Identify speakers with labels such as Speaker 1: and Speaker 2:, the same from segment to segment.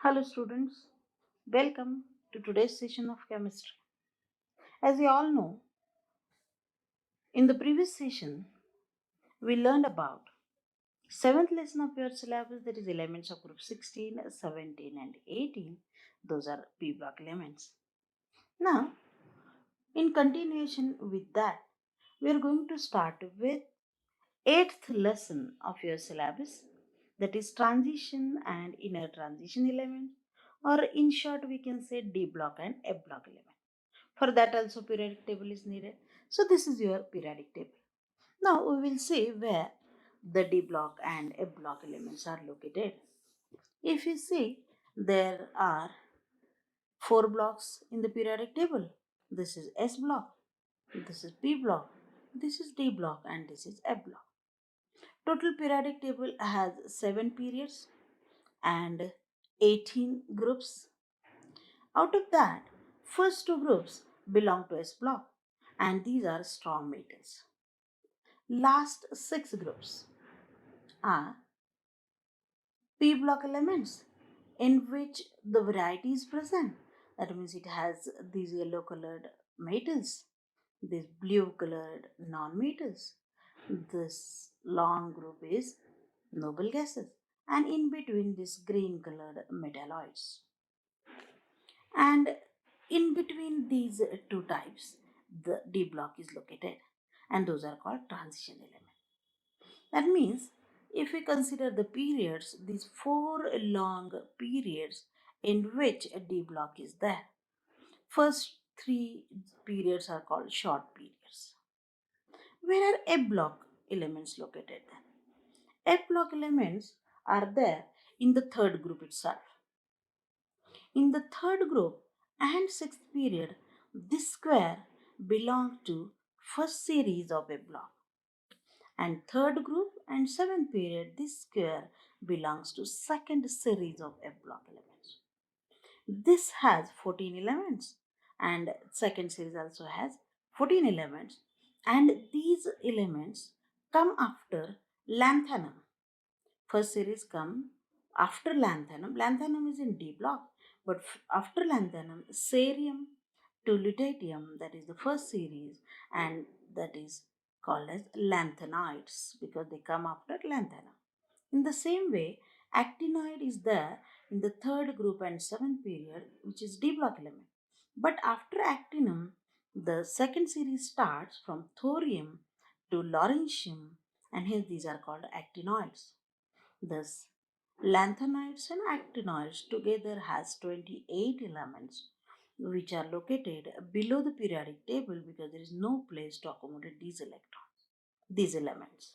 Speaker 1: Hello, students. Welcome to today's session of chemistry. As we all know, in the previous session, we learned about seventh lesson of your syllabus, that is elements of group 16, 17, and 18. Those are P block elements. Now, in continuation with that, we are going to start with eighth lesson of your syllabus, that is transition and inner transition elements, or in short, we can say D block and F block element. For that also periodic table is needed. So this is your periodic table. Now we will see where the D block and F block elements are located. If you see, there are four blocks in the periodic table. This is S block, this is P block, this is D block, and this is F block. Total periodic table has 7 periods and 18 groups. Out of that, first two groups belong to S block, and these are strong metals. Last six groups are P block elements in which the variety is present. That means it has these yellow colored metals, these blue colored non metals. This long group is noble gases, and in between this green colored metalloids. And in between these two types, the D block is located, and those are called transition elements. That means if we consider the periods, these four long periods in which a D block is there, first three periods are called short periods. Where are F block elements located then? F block elements are there in the third group itself. In the third group and sixth period, this square belongs to first series of a block. And third group and seventh period, this square belongs to second series of F block elements. This has 14 elements, and second series also has 14 elements, and these elements come after lanthanum. First series come after lanthanum. Lanthanum is in D block, but after lanthanum, cerium to lutetium, that is the first series, and that is called as lanthanides because they come after lanthanum. In the same way, actinoid is there in the third group and seventh period, which is D block element. But after actinum, the second series starts from thorium to lawrencium, and hence these are called actinoids. Thus, lanthanides and actinoids together has 28 elements which are located below the periodic table because there is no place to accommodate these electrons, these elements.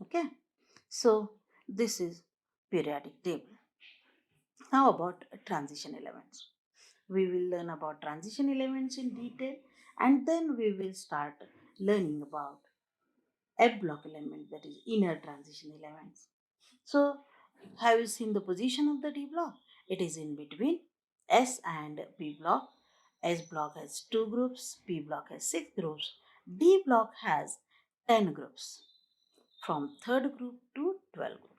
Speaker 1: Okay, so this is periodic table. Now about transition elements. We will learn about transition elements in detail, and then we will start learning about F block element, that is inner transition elements. So, have you seen the position of the D block? It is in between S and P block. S block has two groups, P block has six groups, D block has 10 groups from third group to 12 group.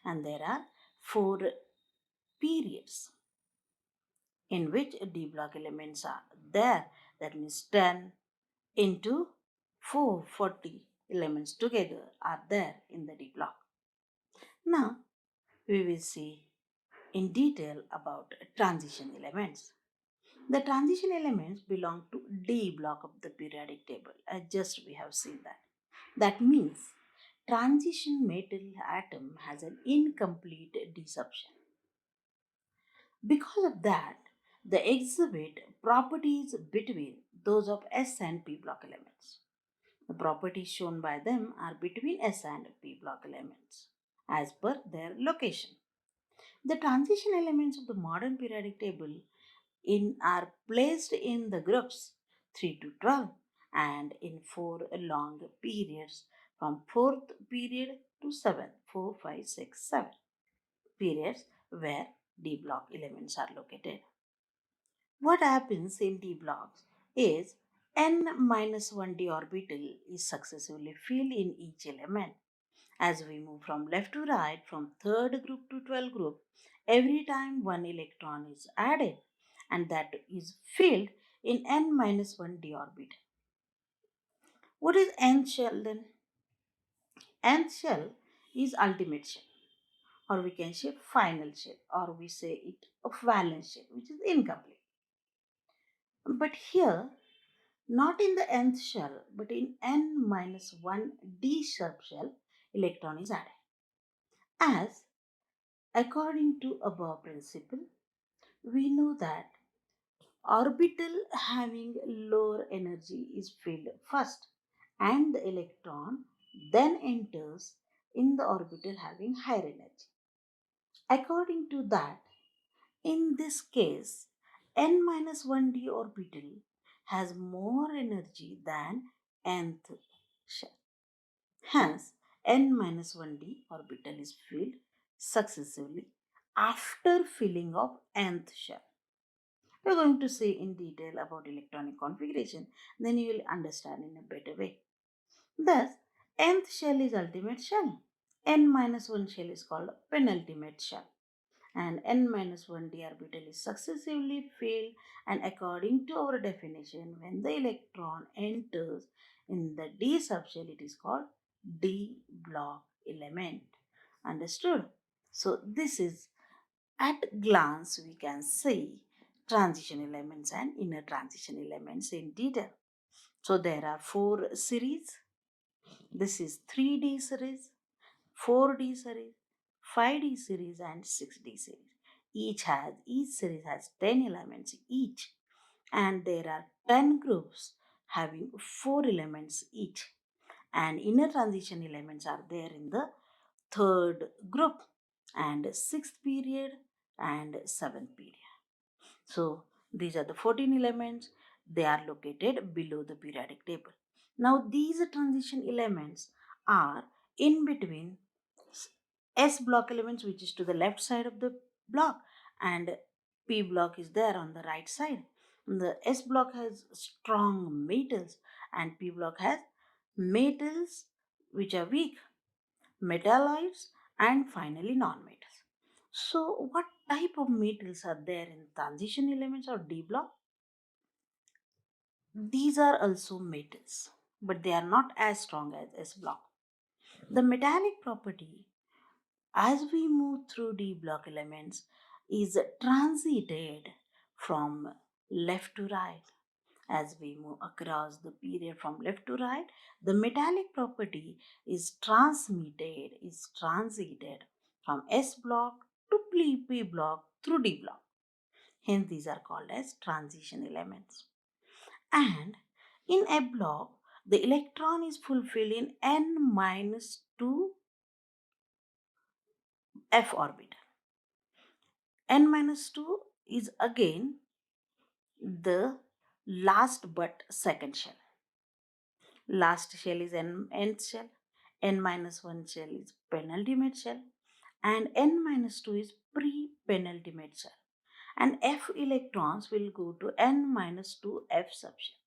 Speaker 1: And there are four periods in which D block elements are there. That means 10 into 440 elements together are there in the D block. Now, we will see in detail about transition elements. The transition elements belong to D block of the periodic table, as just we have seen that. That means transition metal atom has an incomplete d subshell. Because of that, they exhibit properties between those of S and P block elements. The properties shown by them are between S and P block elements as per their location. The transition elements of the modern periodic table are placed in the groups 3 to 12 and in four long periods from fourth period to 7th, 4, 5, 6, 7 periods where D block elements are located. What happens in D blocks is n minus 1 d orbital is successively filled in each element. As we move from left to right, from third group to 12 group, every time one electron is added, and that is filled in n minus 1 d orbital. What is nth shell then? Nth shell is ultimate shell, or we can say final shell, or we say it a valence shell, which is incomplete. But here, not in the nth shell, but in n minus 1 d subshell, electron is added. As according to above principle, we know that orbital having lower energy is filled first, and the electron then enters in the orbital having higher energy. According to that, in this case, n minus 1d orbital has more energy than nth shell. Hence, n minus 1d orbital is filled successively after filling of nth shell. We're going to say in detail about electronic configuration, then you will understand in a better way. Thus, nth shell is ultimate shell. N minus 1 shell is called penultimate shell. And n minus 1 d orbital is successively filled, and according to our definition, when the electron enters in the d subshell, it is called d block element. Understood? So this is, at glance we can see transition elements and inner transition elements in detail. So there are four series. This is 3D series, 4D series, 5D series, and 6D series. Each series has 10 elements each, and there are 10 groups having 4 elements each. And inner transition elements are there in the third group, and sixth period and seventh period. So these are the 14 elements. They are located below the periodic table. Now these transition elements are in between S block elements, which is to the left side of the block, and P block is there on the right side. The S block has strong metals, and P block has metals which are weak, metalloids, and finally non-metals. So, what type of metals are there in transition elements or D block? These are also metals, but they are not as strong as S block. The metallic property as we move through D block elements is transited from left to right. As we move across the period from left to right, the metallic property is transited from S block to P block through D block. Hence, these are called as transition elements. And in a block, the electron is fulfilled in n minus 2 f orbital. N minus 2 is again the last but second shell. Last shell is nth shell, n minus 1 shell is penultimate shell, and n minus 2 is pre-penultimate shell. And f electrons will go to n minus 2 f subshell.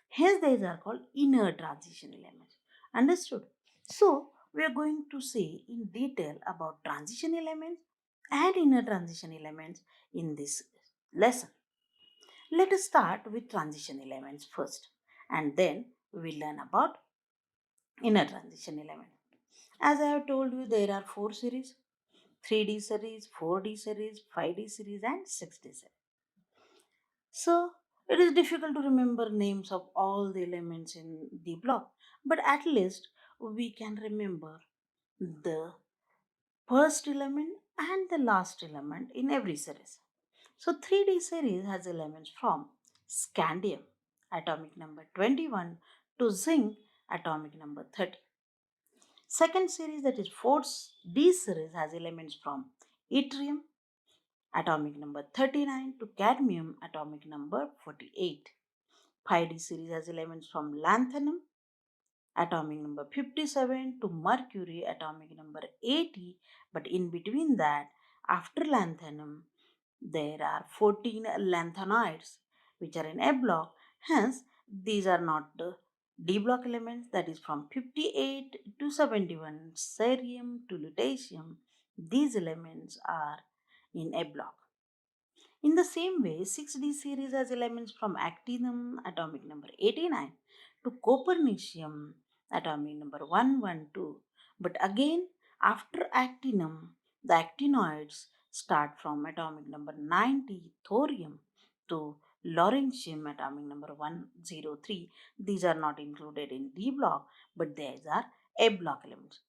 Speaker 1: Hence, these are called inner transition elements. Understood? So, we are going to say in detail about transition elements and inner transition elements in this lesson. Let us start with transition elements first, and then we will learn about inner transition element. As I have told you, there are 4 series: 3D series, 4D series, 5D series, and 6D series. So, it is difficult to remember names of all the elements in the block, but at least we can remember the first element and the last element in every series. So 3D series has elements from scandium, atomic number 21, to zinc, atomic number 30. Second series, that is 4D series, has elements from yttrium, atomic number 39, to cadmium, atomic number 48. 5D series has elements from lanthanum, atomic number 57, to mercury, atomic number 80. But in between that, after lanthanum, there are 14 lanthanoids which are in A block. Hence, these are not the D block elements, that is from 58 to 71, cerium to lutetium. These elements are in a block. In the same way, 6D series has elements from actinium atomic number 89 to copernicium atomic number 112. But again, after actinium, the actinoids start from atomic number 90 thorium to lawrencium atomic number 103. These are not included in D block, but these are A block elements.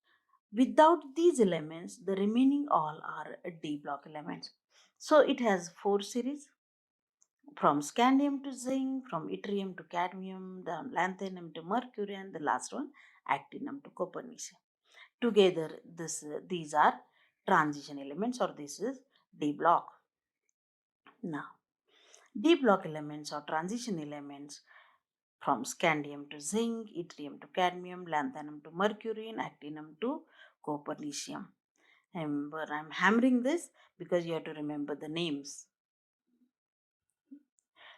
Speaker 1: Without these elements, the remaining all are D block elements. So it has four series from scandium to zinc, from yttrium to cadmium, the lanthanum to mercury, and the last one, actinium to copernicium. Together, these are transition elements, or this is D block. Now, D block elements or transition elements from scandium to zinc, yttrium to cadmium, lanthanum to mercury, and actinium to copernicium. Remember, I'm hammering this because you have to remember the names.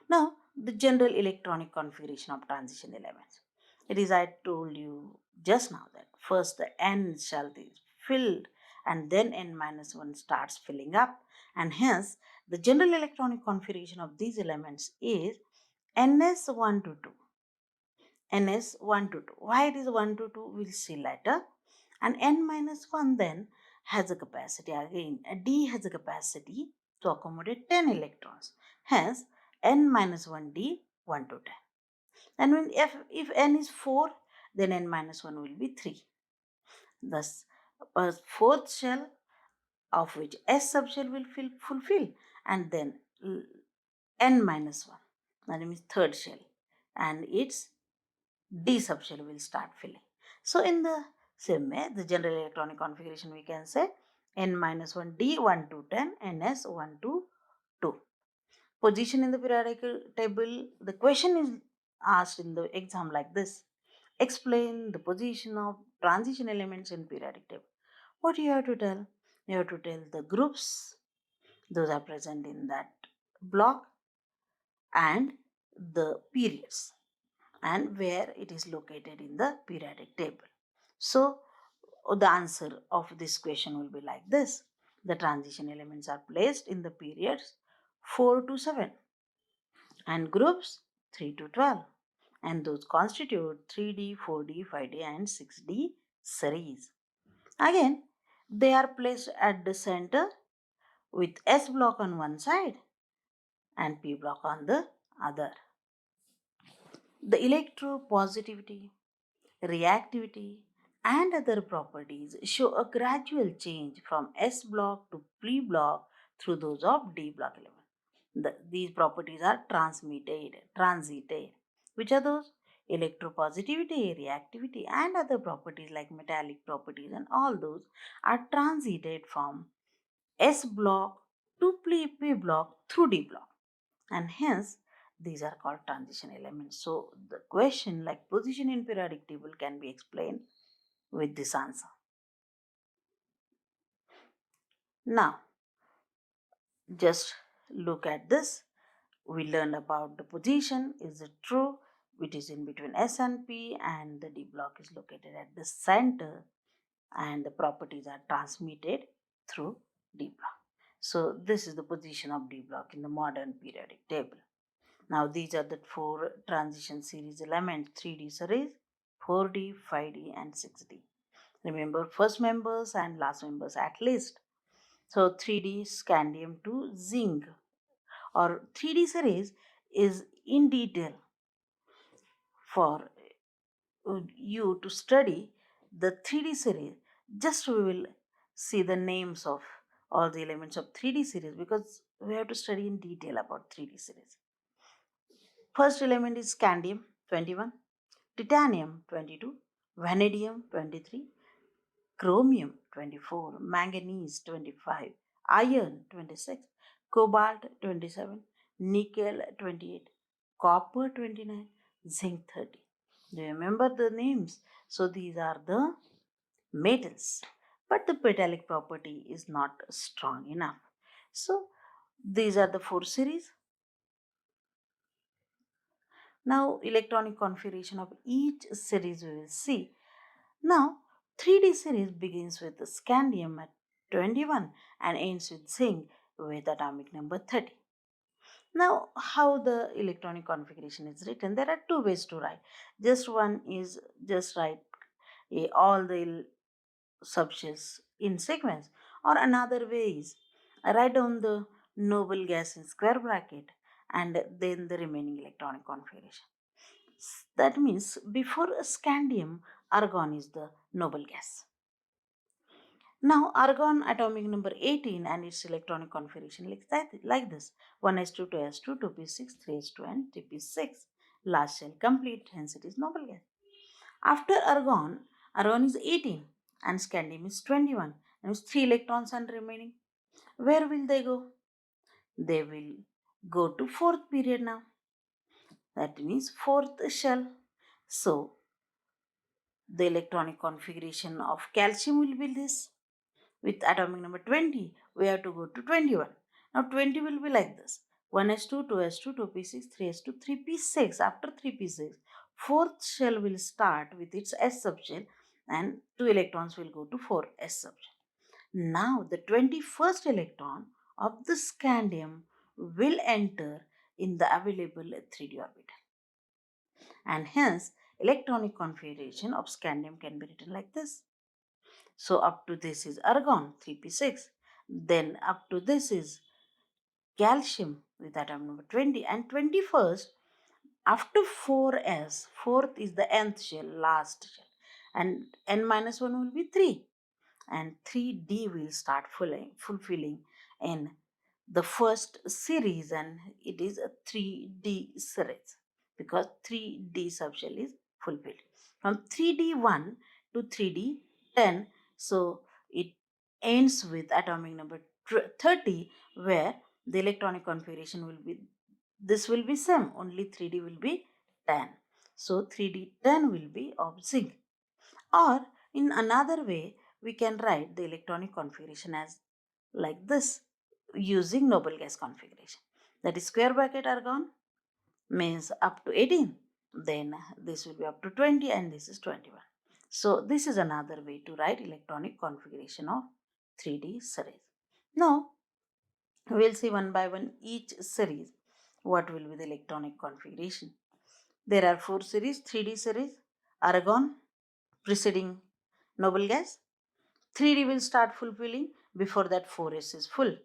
Speaker 1: Now, the general electronic configuration of transition elements. It is, I told you just now, that first the n shell is filled and then n minus 1 starts filling up, and hence the general electronic configuration of these elements is ns1 to 2. ns1 to 2. Why it is 1 to 2, we'll see later. And n minus 1 then has a capacity, again d has a capacity to accommodate 10 electrons. Hence n minus 1d 1 to 10. And when if n is 4, then n minus 1 will be 3. Thus, a fourth shell of which S subshell will fulfill, and then n minus 1, that means third shell, and its D subshell will start filling. So in the same way, the general electronic configuration we can say n minus 1 D 1 to 10, ns 1 to 2. Position in the periodic table, the question is asked in the exam like this: explain the position of transition elements in periodic table. What you have to tell? You have to tell the groups, those are present in that block, and the periods, and where it is located in the periodic table. So, the answer of this question will be like this: the transition elements are placed in the periods 4 to 7 and groups 3 to 12, and those constitute 3D, 4D, 5D, and 6D series. Again, they are placed at the center with S block on one side and P block on the other. The electropositivity, reactivity, and other properties show a gradual change from S block to P block through those of D block element. These properties are transited. Which are those? Electropositivity, reactivity, and other properties like metallic properties, and all those are transited from S block to P block through D block, and hence these are called transition elements. So the question like position in periodic table can be explained with this answer. Now just look at this. We learned about the position. Is it true? It is in between S and P, and the D block is located at the center, and the properties are transmitted through D block. So this is the position of D block in the modern periodic table. Now these are the four transition series elements: 3D series, 4D, 5D, and 6D. Remember first members and last members at least. So 3D scandium to zinc, or 3D series is in detail for you to study the 3D series. Just we will see the names of all the elements of 3D series because we have to study in detail about 3D series. First element is scandium 21, titanium 22, vanadium 23, chromium 24, manganese 25, iron 26, cobalt 27, nickel 28, copper 29, zinc 30. Do you remember the names? So these are the metals, but the metallic property is not strong enough. So these are the four series. Now electronic configuration of each series we will see. Now 3D series begins with the scandium at 21 and ends with zinc with atomic number 30. Now, how the electronic configuration is written? There are two ways to write. Just one is just write all the subshells in sequence, or another way is write down the noble gas in square bracket and then the remaining electronic configuration. That means before scandium, argon is the noble gas. Now, argon atomic number 18 and its electronic configuration like this: 1s2, 2s2, 2p6, 3s2, and 3p6. Last shell complete, hence it is noble gas. After argon, argon is 18 and scandium is 21. Now, 3 electrons are remaining. Where will they go? They will go to fourth period now. That means fourth shell. So, the electronic configuration of calcium will be this. With atomic number 20, we have to go to 21. Now 20 will be like this: 1s2, 2s2, 2p6, 3s2, 3p6. After 3p6, fourth shell will start with its s subshell and 2 electrons will go to 4s subshell. Now the 21st electron of the scandium will enter in the available 3d orbital, and hence electronic configuration of scandium can be written like this. So up to this is argon 3p6. Then up to this is calcium with atom number 20, and 21st after 4s, fourth is the nth shell, last shell, and n minus 1 will be 3, and 3d will start fulfilling in the first series, and it is a 3d series because 3d subshell is fulfilled from 3d1 to 3d10. So it ends with atomic number 30, where the electronic configuration will be this will be same, only 3d will be 10. So 3d10 will be of zinc. Or in another way, we can write the electronic configuration as like this using noble gas configuration. That is square bracket argon means up to 18. Then this will be up to 20 and this is 21. So this is another way to write electronic configuration of 3D series. Now we'll see one by one each series what will be the electronic configuration. There are 4 series: 3D series, argon preceding noble gas. 3D will start fulfilling, before that 4s is full.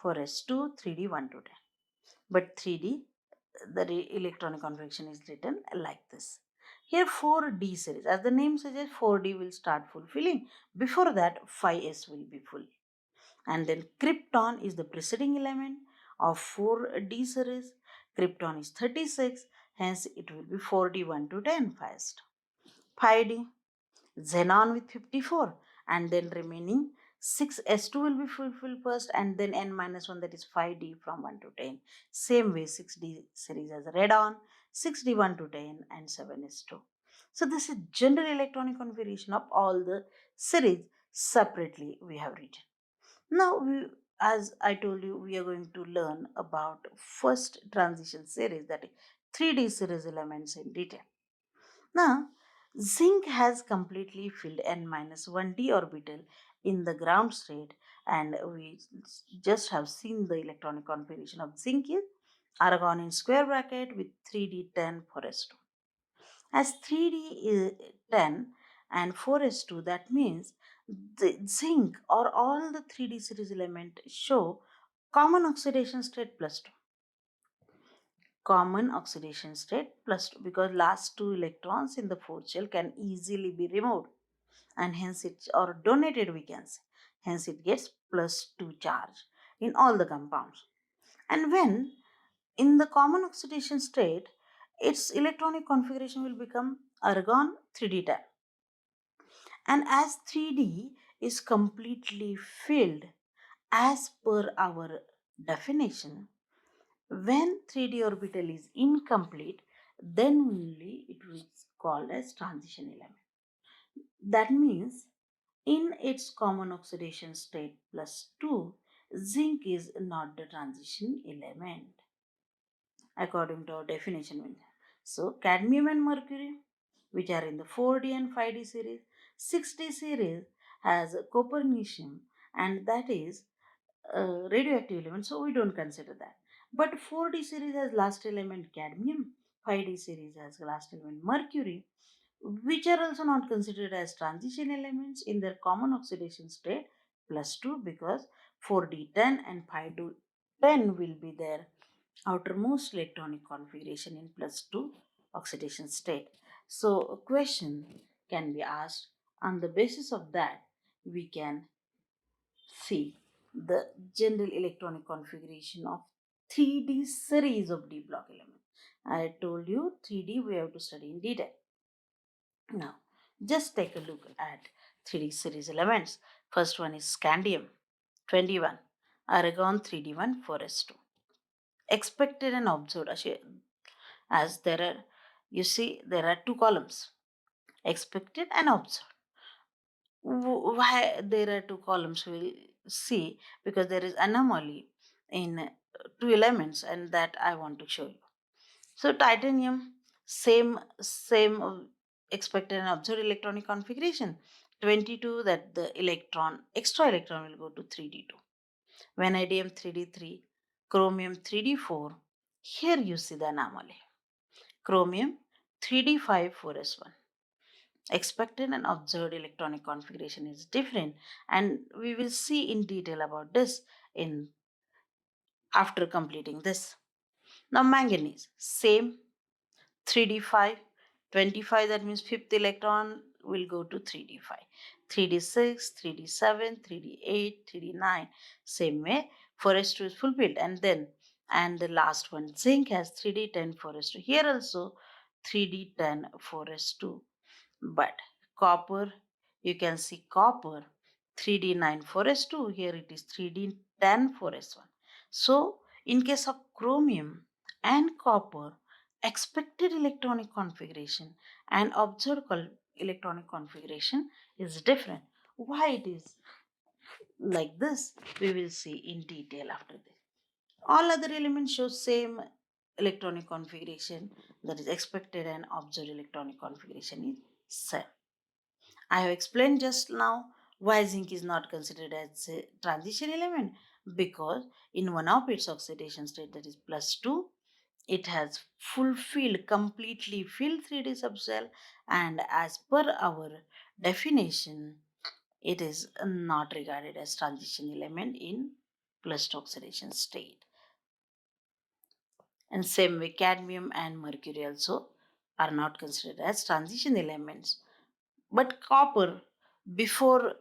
Speaker 1: 4s2, 3D 1 to 10. But 3D, the electronic configuration is written like this. Here 4D series, as the name suggests, 4D will start fulfilling. Before that 5s will be full. And then krypton is the preceding element of 4D series. Krypton is 36, hence it will be 4D 1 to 10 first. 5D, xenon with 54, and then remaining 6s2 will be fulfilled first, and then n minus 1, that is 5d from 1 to 10. Same way 6d series as radon, 6d 1 to 10, and 7s2. So this is general electronic configuration of all the series. Separately we have written. Now as I told you, we are going to learn about first transition series, that is 3d series elements in detail. Now, zinc has completely filled n minus 1d orbital in the ground state, and we just have seen the electronic configuration of zinc is argon in square bracket with 3d10 4s2. As 3d is 10 and 4s2, that means the zinc or all the 3d series element show common oxidation state plus 2. Common oxidation state plus 2, because last 2 electrons in the fourth shell can easily be removed, and hence it's or donated, we can say, hence it gets plus 2 charge in all the compounds. And when in the common oxidation state, its electronic configuration will become argon 3d10, and as 3d is completely filled as per our definition, when 3d orbital is incomplete, then only it is called as transition element. That means in its common oxidation state plus 2, zinc is not the transition element according to our definition. So cadmium and mercury, which are in the 4d and 5d series, 6d series has copernicium, and that is radioactive element, so we don't consider that. But 4D series has last element cadmium, 5D series has last element mercury, which are also not considered as transition elements in their common oxidation state plus 2, because 4D10 and 5D10 will be their outermost electronic configuration in plus 2 oxidation state. So a question can be asked. On the basis of that, we can see the general electronic configuration of 3D series of d block elements. I told you 3D we have to study in detail. Now, just take a look at 3D series elements. First one is scandium 21, argon 3D1, 4s2. Expected and observed, as there are, you see, there are two columns, expected and observed. Why there are two columns, we'll see, because there is anomaly in two elements, and that I want to show you. So titanium, same expected and observed electronic configuration 22, that the extra electron will go to 3d2. Vanadium 3d3, chromium 3d4. Here you see the anomaly. Chromium 3d5, 4s1. Expected and observed electronic configuration is different, and we will see in detail about this in after completing this. Now manganese, same 3d5, 25, that means fifth electron will go to 3d5, 3d6, 3d7, 3d8, 3d9. Same way 4s2 is fulfilled, and the last one, zinc, has 3d10, 4s2. Here also 3d10, 4s2. But copper, you can see copper 3d9, 4s2. Here it is 3d10, 4s1. So in case of chromium and copper, expected electronic configuration and observed electronic configuration is different. Why it is like this, we will see in detail after this. All other elements show same electronic configuration, that is expected and observed electronic configuration is same. I have explained just now why zinc is not considered as a transition element, because in one of its oxidation state, that is plus 2, it has completely filled 3D subshell, and as per our definition, it is not regarded as transition element in plus 2 oxidation state. And same way cadmium and mercury also are not considered as transition elements. But copper, before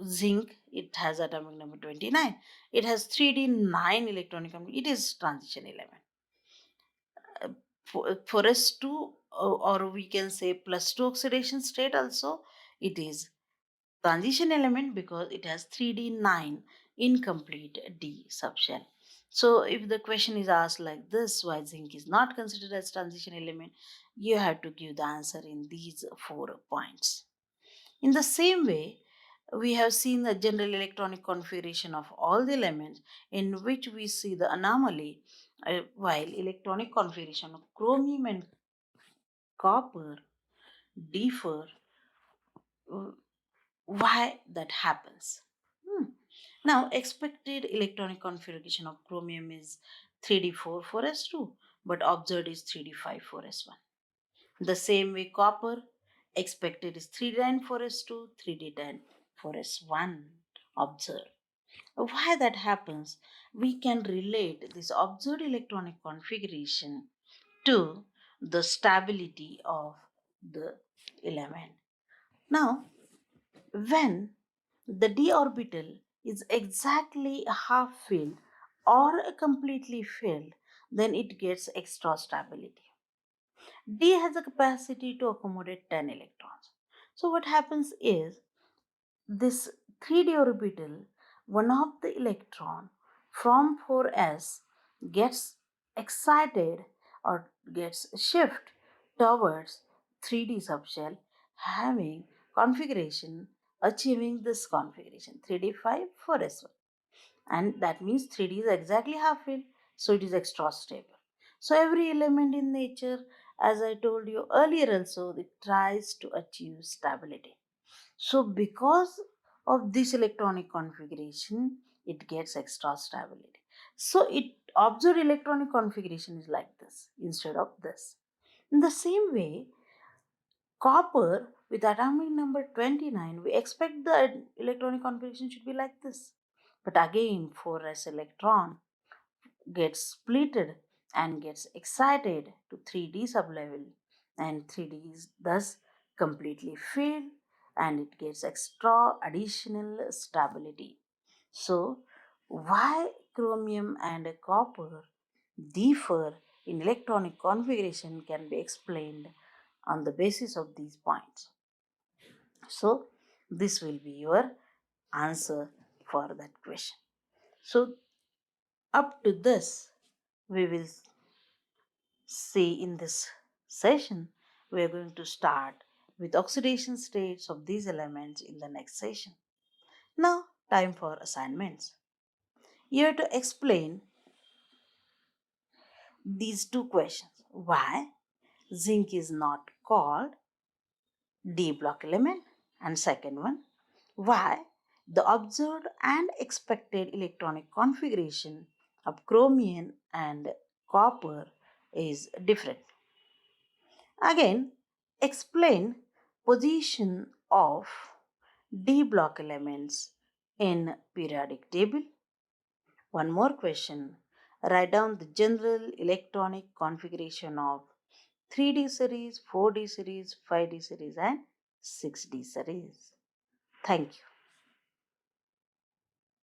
Speaker 1: zinc, it has atomic number 29. It has 3d9 electronic number. It is transition element. For us to, or we can say plus 2 oxidation state also, it is transition element because it has 3d9 incomplete d subshell. So if the question is asked like this, why zinc is not considered as transition element, you have to give the answer in these 4 points. In the same way, we have seen the general electronic configuration of all the elements, in which we see the anomaly, while electronic configuration of chromium and copper differ. uh, Why that happens? Now, expected electronic configuration of chromium is 3d4, 4s2, but observed is 3d5, 4s1. The same way copper, expected is 3d10, 4s2, 3d10, 4s1 observed. Why that happens? We can relate this observed electronic configuration to the stability of the element. Now, when the d orbital is exactly half filled or completely filled, then it gets extra stability. D has a capacity to accommodate 10 electrons. So, what happens is this 3D orbital, one of the electron from 4s gets excited or gets shift towards 3D subshell, having configuration, achieving this configuration 3d5, 4s1, and that means 3D is exactly half filled, so it is extra stable. So every element in nature, as I told you earlier also, it tries to achieve stability. So because of this electronic configuration, it gets extra stability. So it observed electronic configuration is like this instead of this. In the same way, copper with atomic number 29, we expect the electronic configuration should be like this. But again, 4s electron gets splitted and gets excited to 3D sublevel, and 3D is thus completely filled and it gets extra additional stability. So, why chromium and copper differ in electronic configuration can be explained on the basis of these points. So, this will be your answer for that question. So, up to this, we will see in this session. We are going to start with oxidation states of these elements in the next session. Now, time for assignments. You have to explain these two questions. Why zinc is not called D block element, and second one, why the observed and expected electronic configuration of chromium and copper is different. Again, explain position of D block elements in periodic table. One more question. Write down the general electronic configuration of 3D series, 4D series, 5D series and 6D series. Thank you.